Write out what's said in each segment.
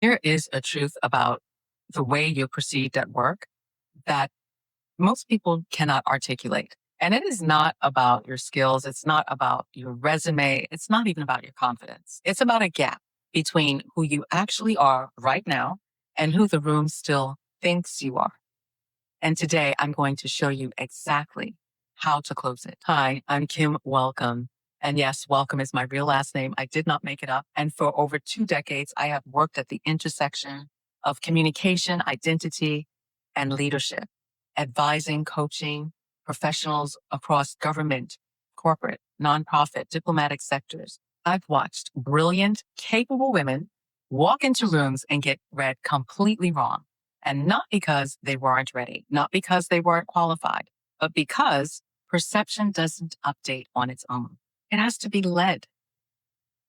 There is a truth about the way you're perceived at work that most people cannot articulate. And it is not about your skills. It's not about your resume. It's not even about your confidence. It's about a gap between who you actually are right now and who the room still thinks you are. And today I'm going to show you exactly how to close it. Hi, I'm Kim Welcome. And yes, Welcome is my real last name. I did not make it up. And for over 2 decades, I have worked at the intersection of communication, identity, and leadership, advising, coaching professionals across government, corporate, nonprofit, diplomatic sectors. I've watched brilliant, capable women walk into rooms and get read completely wrong. And not because they weren't ready, not because they weren't qualified, but because perception doesn't update on its own. It has to be led.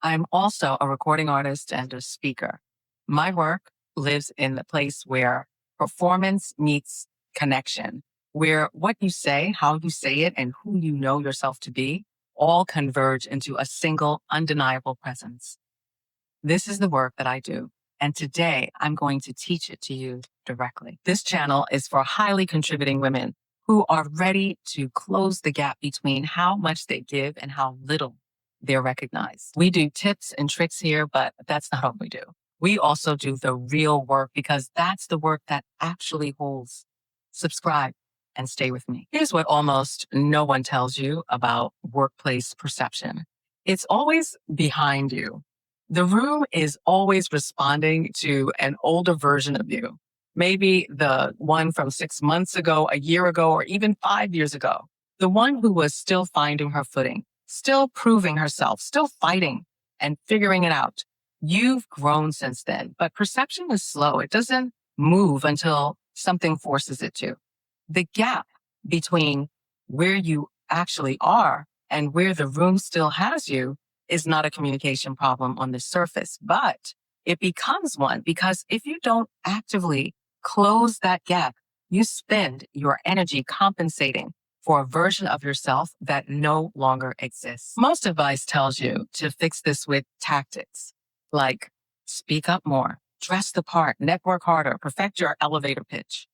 I'm also a recording artist and a speaker. My work lives in the place where performance meets connection, where what you say, how you say it, and who you know yourself to be all converge into a single undeniable presence. This is the work that I do. And today I'm going to teach it to you directly. This channel is for highly contributing women who are ready to close the gap between how much they give and how little they're recognized. We do tips and tricks here, but that's not what we do. We also do the real work because that's the work that actually holds. Subscribe and stay with me. Here's what almost no one tells you about workplace perception. It's always behind you. The room is always responding to an older version of you. Maybe the one from 6 months ago, a year ago, or even 5 years ago. The one who was still finding her footing, still proving herself, still fighting and figuring it out. You've grown since then, but perception is slow. It doesn't move until something forces it to. The gap between where you actually are and where the room still has you is not a communication problem on the surface, but it becomes one because if you don't actively close that gap, you spend your energy compensating for a version of yourself that no longer exists. Most advice tells you to fix this with tactics like speak up more, dress the part, network harder, perfect your elevator pitch.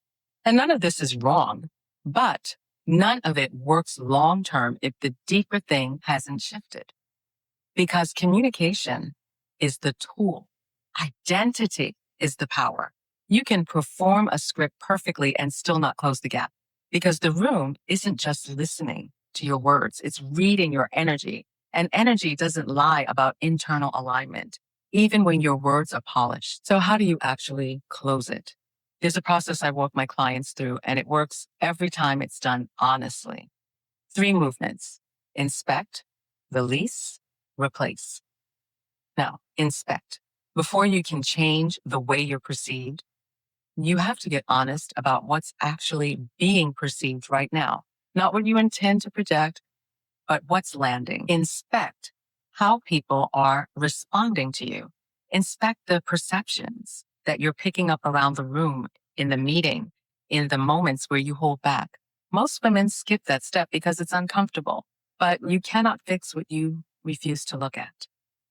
And none of this is wrong, but none of it works long term if the deeper thing hasn't shifted. Because communication is the tool. Identity is the power. You can perform a script perfectly and still not close the gap because the room isn't just listening to your words. It's reading your energy, and energy doesn't lie about internal alignment, even when your words are polished. So how do you actually close it? There's a process I walk my clients through, and it works every time it's done honestly. 3 movements: inspect, release, replace. Now, inspect. Before you can change the way you're perceived, you have to get honest about what's actually being perceived right now. Not what you intend to project, but what's landing. Inspect how people are responding to you. Inspect the perceptions that you're picking up around the room, in the meeting, in the moments where you hold back. Most women skip that step because it's uncomfortable, but you cannot fix what you refuse to look at.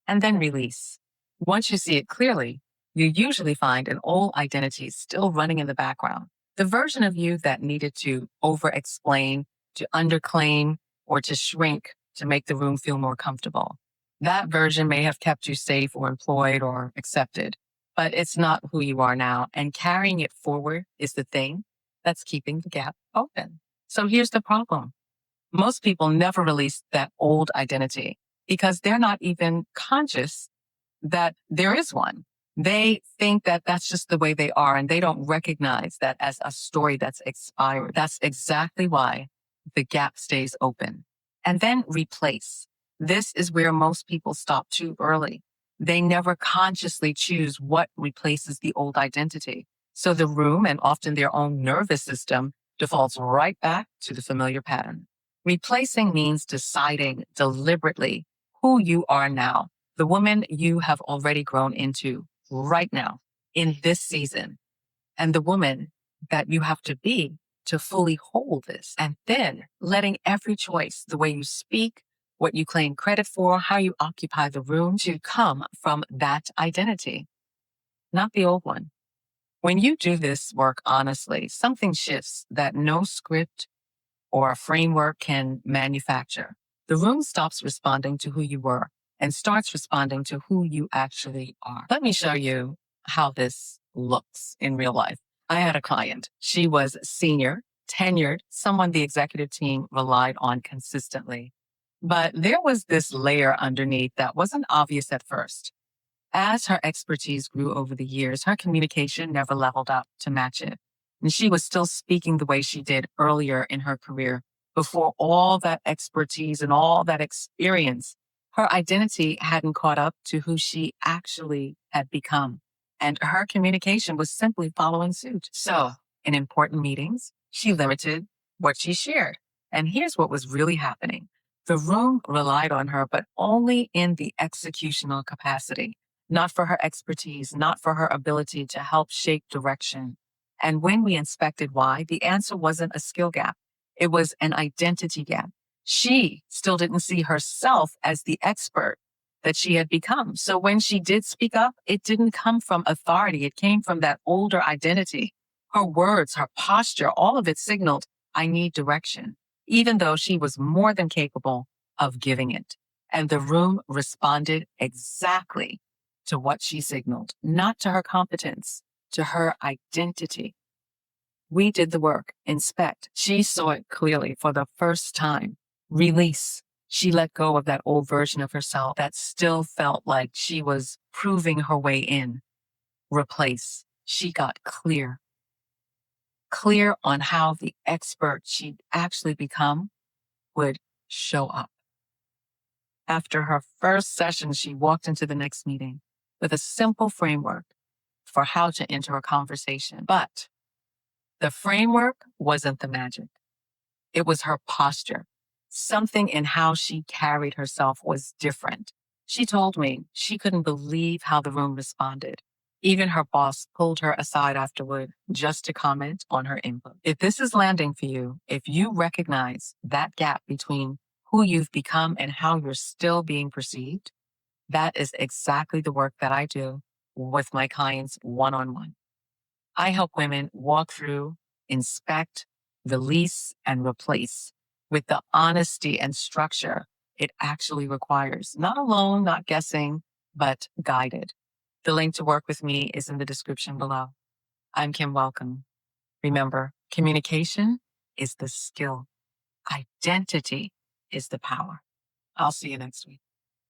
And then release. Once you see it clearly, you usually find an old identity still running in the background. The version of you that needed to over-explain, to underclaim, or to shrink to make the room feel more comfortable. That version may have kept you safe or employed or accepted, but it's not who you are now. And carrying it forward is the thing that's keeping the gap open. So here's the problem. Most people never release that old identity because they're not even conscious that there is one. They think that that's just the way they are, and they don't recognize that as a story that's expired. That's exactly why the gap stays open. And then replace. This is where most people stop too early. They never consciously choose what replaces the old identity. So the room and often their own nervous system defaults right back to the familiar pattern. Replacing means deciding deliberately who you are now, the woman you have already grown into right now in this season, and the woman that you have to be to fully hold this. And then letting every choice, the way you speak, what you claim credit for, how you occupy the room, to come from that identity. not the old one. When you do this work honestly, something shifts that no script or a framework can manufacture. The room stops responding to who you were and starts responding to who you actually are. Let me show you how this looks in real life. I had a client. She was senior, tenured, someone the executive team relied on consistently. But there was this layer underneath that wasn't obvious at first. As her expertise grew over the years, her communication never leveled up to match it. And she was still speaking the way she did earlier in her career before all that expertise and all that experience. Her identity hadn't caught up to who she actually had become. And her communication was simply following suit. So, in important meetings, she limited what she shared. And here's what was really happening. The room relied on her, but only in the executional capacity, not for her expertise, not for her ability to help shape direction. And when we inspected why, the answer wasn't a skill gap, it was an identity gap. She still didn't see herself as the expert that she had become. So when she did speak up, it didn't come from authority, it came from that older identity. Her words, her posture, all of it signaled, I need direction, even though she was more than capable of giving it. And the room responded exactly to what she signaled, not to her competence, to her identity. We did the work, inspect. She saw it clearly for the first time. Release. She let go of that old version of herself that still felt like she was proving her way in. Replace. She got clear. Clear on how the expert she'd actually become would show up. After her first session, she walked into the next meeting with a simple framework for how to enter a conversation. But the framework wasn't the magic. It was her posture. Something in how she carried herself was different. She told me she couldn't believe how the room responded. Even her boss pulled her aside afterward just to comment on her input. If this is landing for you, if you recognize that gap between who you've become and how you're still being perceived, that is exactly the work that I do with my clients one-on-one. I help women walk through, inspect, release, and replace with the honesty and structure it actually requires. Not alone, not guessing, but guided. The link to work with me is in the description below. I'm Kim Welcome. Remember, communication is the skill. Identity is the power. I'll see you next week.